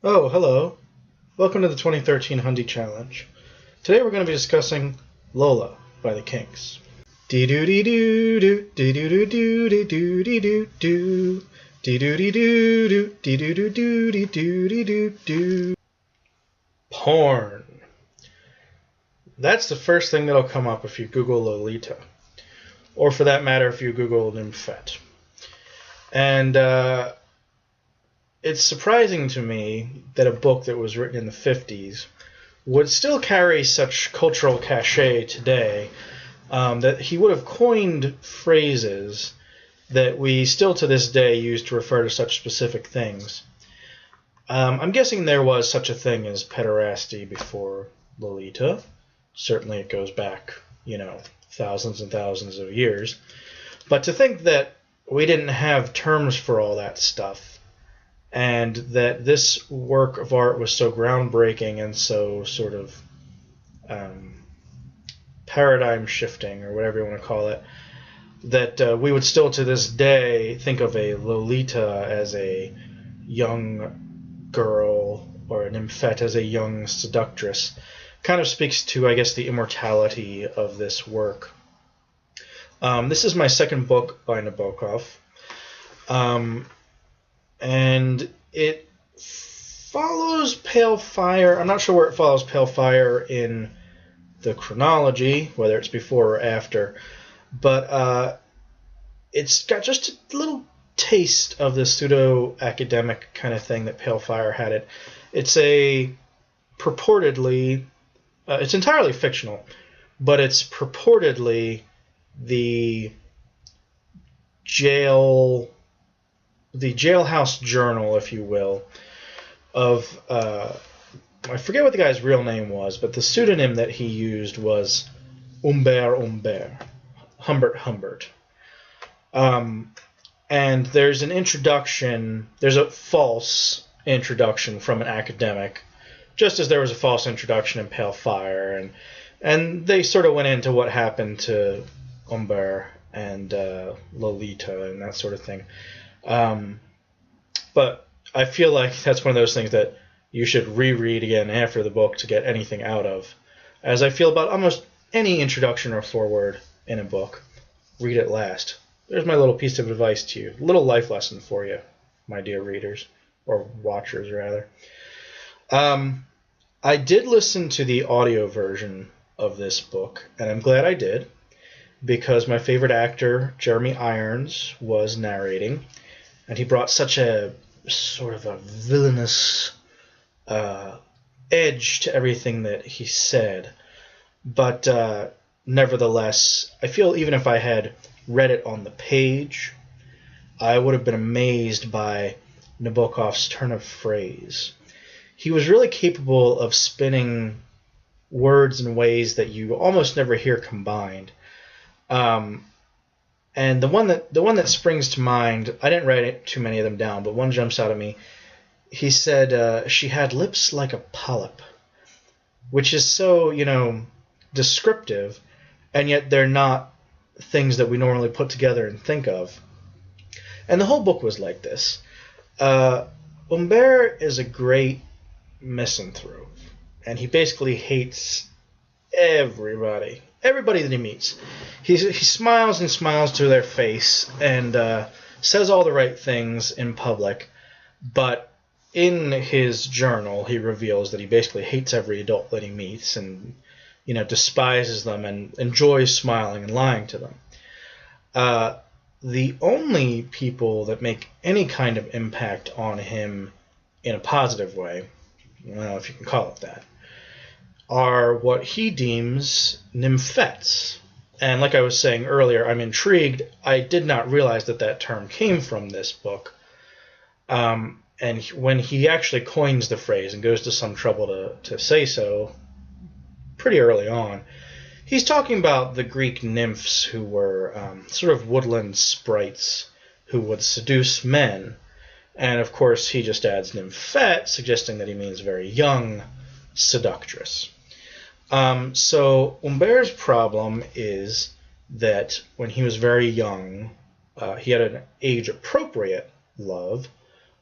Oh, hello. Welcome to the 2013 Hundie Challenge. Today we're going to be discussing Lola by the Kinks. Dee doo dee doo doo dee doo doo doo dee doo dee doo doo dee doo dee doo doo dee doo doo doo dee doo dee doo doo. Porn. That's the first thing that'll come up if you Google Lolita, or for that matter, if you Google Nymphette. And it's surprising to me that a book that was written in the 50s would still carry such cultural cachet today, that he would have coined phrases that we still to this day use to refer to such specific things. I'm guessing there was such a thing as pederasty before Lolita. Certainly it goes back, thousands and thousands of years. But to think that we didn't have terms for all that stuff, and that this work of art was so groundbreaking and so sort of paradigm shifting, or whatever you want to call it, that we would still to this day think of a Lolita as a young girl or a Nymphette as a young seductress, kind of speaks to, I guess, the immortality of this work. This is my second book by Nabokov. And it follows Pale Fire. I'm not sure where it follows Pale Fire in the chronology, whether it's before or after, but it's got just a little taste of the pseudo-academic kind of thing that Pale Fire had it. It's a purportedly, it's entirely fictional, but it's purportedly the jailhouse journal, if you will, of I forget what the guy's real name was, but the pseudonym that he used was Humbert. And there's an introduction, there's a false introduction from an academic, just as there was a false introduction in Pale Fire, and they sort of went into what happened to Humbert and Lolita and that sort of thing. But I feel like that's one of those things that you should reread again after the book to get anything out of. As I feel about almost any introduction or foreword in a book, read it last. There's my little piece of advice to you. A little life lesson for you, my dear readers, or watchers rather. I did listen to the audio version of this book, and I'm glad I did, because my favorite actor, Jeremy Irons, was narrating, and he brought such a sort of a villainous edge to everything that he said. But nevertheless, I feel even if I had read it on the page, I would have been amazed by Nabokov's turn of phrase. He was really capable of spinning words in ways that you almost never hear combined. And the one that springs to mind, I didn't write too many of them down, but one jumps out at me. He said she had lips like a polyp, which is so, descriptive, and yet they're not things that we normally put together and think of. And the whole book was like this. Humbert is a great misanthrope, and he basically hates everybody that he meets. He smiles and smiles to their face and says all the right things in public, but in his journal he reveals that he basically hates every adult that he meets and despises them and enjoys smiling and lying to them. The only people that make any kind of impact on him in a positive way, well, if you can call it that, are what he deems nymphettes. And like I was saying earlier, I'm intrigued. I did not realize that term came from this book. And when he actually coins the phrase and goes to some trouble to say so pretty early on, he's talking about the Greek nymphs who were sort of woodland sprites who would seduce men. And of course he just adds nymphette, suggesting that he means very young seductress. So Humbert's problem is that when he was very young, he had an age-appropriate love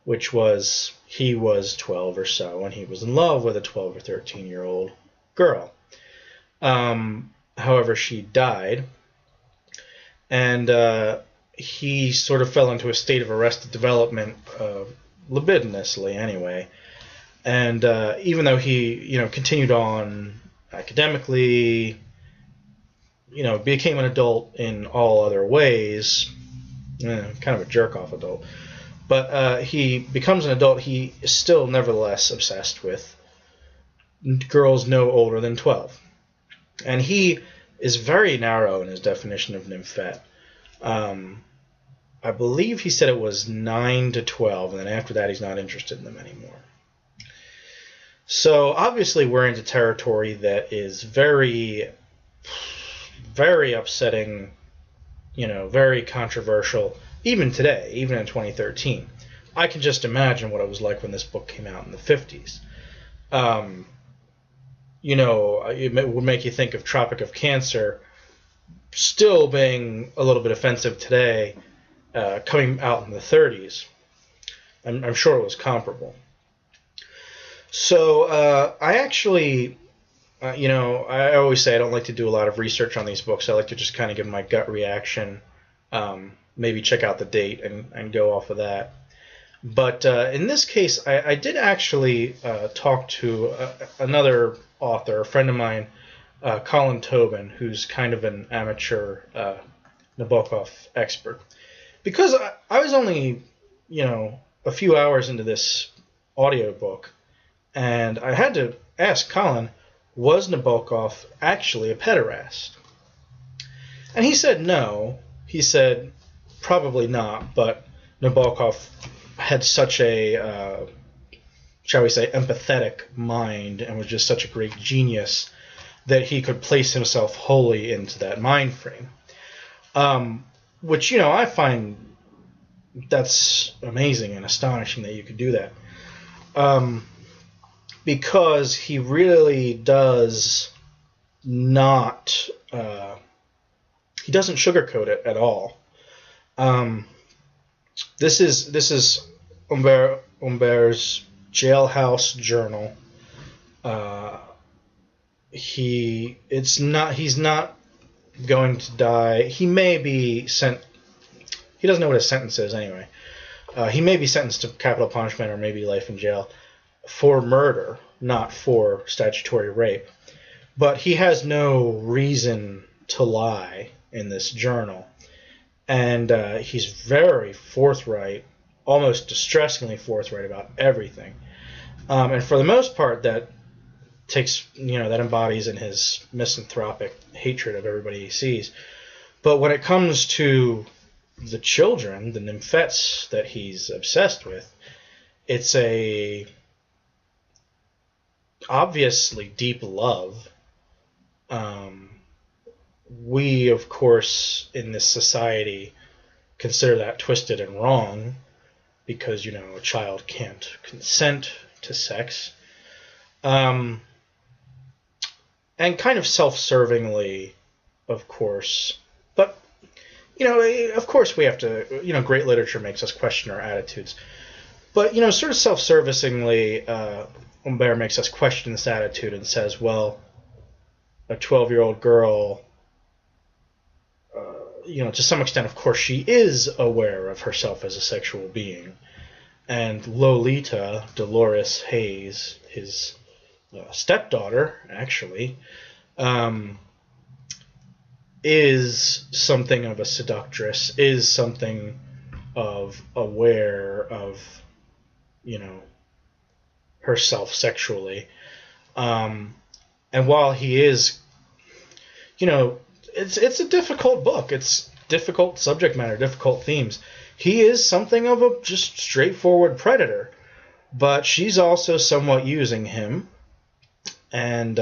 which was he was 12 or so, and he was in love with a 12 or 13-year-old girl. However, she died, and he sort of fell into a state of arrested development, libidinously anyway. And even though he, continued on academically, became an adult in all other ways, kind of a jerk-off adult, but he becomes an adult, he is still nevertheless obsessed with girls no older than 12. And he is very narrow in his definition of nymphette. I believe he said it was 9 to 12, and then after that he's not interested in them anymore. So obviously we're into territory that is very, very upsetting, very controversial, even today, even in 2013. I can just imagine what it was like when this book came out in the 50s. It would make you think of Tropic of Cancer still being a little bit offensive today, coming out in the 30s. I'm sure it was comparable. So I actually, I always say I don't like to do a lot of research on these books. I like to just kind of give my gut reaction, maybe check out the date and go off of that. But in this case, I did actually talk to another author, a friend of mine, Colin Tobin, who's kind of an amateur Nabokov expert. Because I was only, a few hours into this audiobook, and I had to ask Colin, was Nabokov actually a pederast? And he said no. He said probably not, but Nabokov had such a, shall we say, empathetic mind and was just such a great genius that he could place himself wholly into that mind frame. Which, I find that's amazing and astonishing that you could do that. Because he really does not, he doesn't sugarcoat it at all. This is Humbert's jailhouse journal. He's not going to die. He may be sent. He doesn't know what his sentence is anyway. He may be sentenced to capital punishment or maybe life in jail for murder, not for statutory rape. But he has no reason to lie in this journal. And he's very forthright, almost distressingly forthright about everything. And for the most part, that that embodies in his misanthropic hatred of everybody he sees. But when it comes to the children, the nymphets that he's obsessed with, it's a obviously deep love. We, of course, in this society consider that twisted and wrong because, a child can't consent to sex. And kind of self-servingly, of course. But, of course we have to, great literature makes us question our attitudes. But, sort of self-servicingly, Humbert makes us question this attitude and says, well, a 12-year-old girl, to some extent, of course, she is aware of herself as a sexual being. And Lolita, Dolores Hayes, his stepdaughter, actually, is something of a seductress, is something of aware of, herself sexually. And while he is, it's a difficult book. It's difficult subject matter, difficult themes. He is something of a just straightforward predator, but she's also somewhat using him. And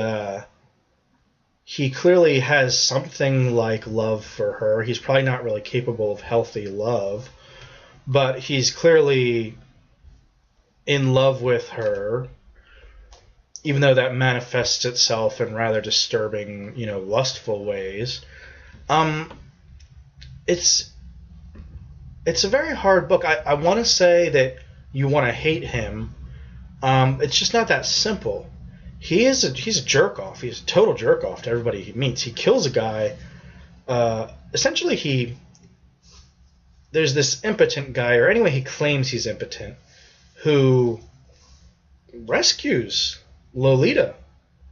he clearly has something like love for her. He's probably not really capable of healthy love, but he's clearly in love with her, even though that manifests itself in rather disturbing, lustful ways. It's a very hard book. I want to say that you want to hate him. It's just not that simple. He's a jerk off. He's a total jerk off to everybody he meets. He kills a guy. Essentially, there's this impotent guy, or anyway, he claims he's impotent, who rescues Lolita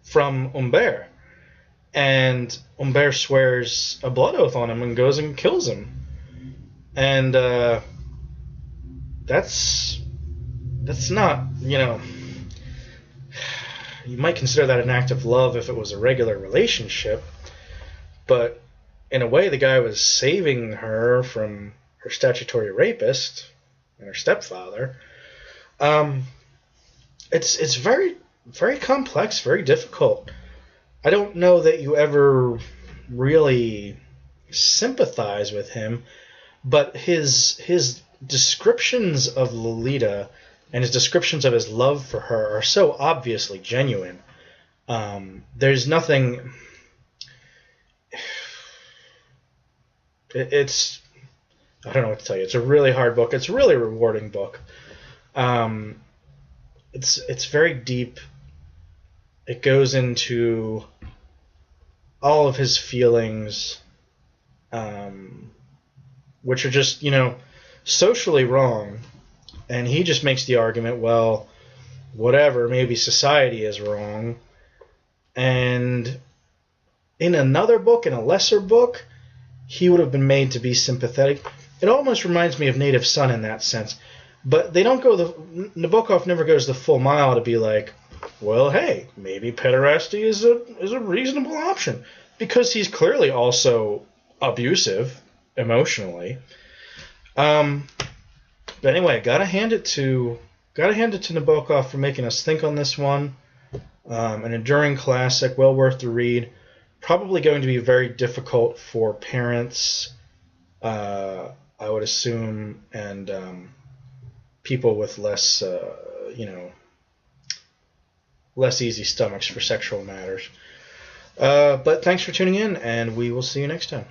from Humbert. And Humbert swears a blood oath on him and goes and kills him. And that's not, you might consider that an act of love if it was a regular relationship, but in a way the guy was saving her from her statutory rapist and her stepfather. It's very, very complex, very difficult. I don't know that you ever really sympathize with him, but his descriptions of Lolita and his descriptions of his love for her are so obviously genuine. There's nothing... It's... I don't know what to tell you. It's a really hard book. It's a really rewarding book. It's very deep. It goes into all of his feelings, which are just, socially wrong. And he just makes the argument, well, whatever, maybe society is wrong. And in another book, in a lesser book, he would have been made to be sympathetic. It almost reminds me of Native Son in that sense. But they don't go Nabokov never goes the full mile to be like, well, hey, maybe pederasty is a reasonable option. Because he's clearly also abusive emotionally. But anyway, gotta hand it to Nabokov for making us think on this one. An enduring classic, well worth the read. Probably going to be very difficult for parents, I would assume, and people with less, less easy stomachs for sexual matters. But thanks for tuning in, and we will see you next time.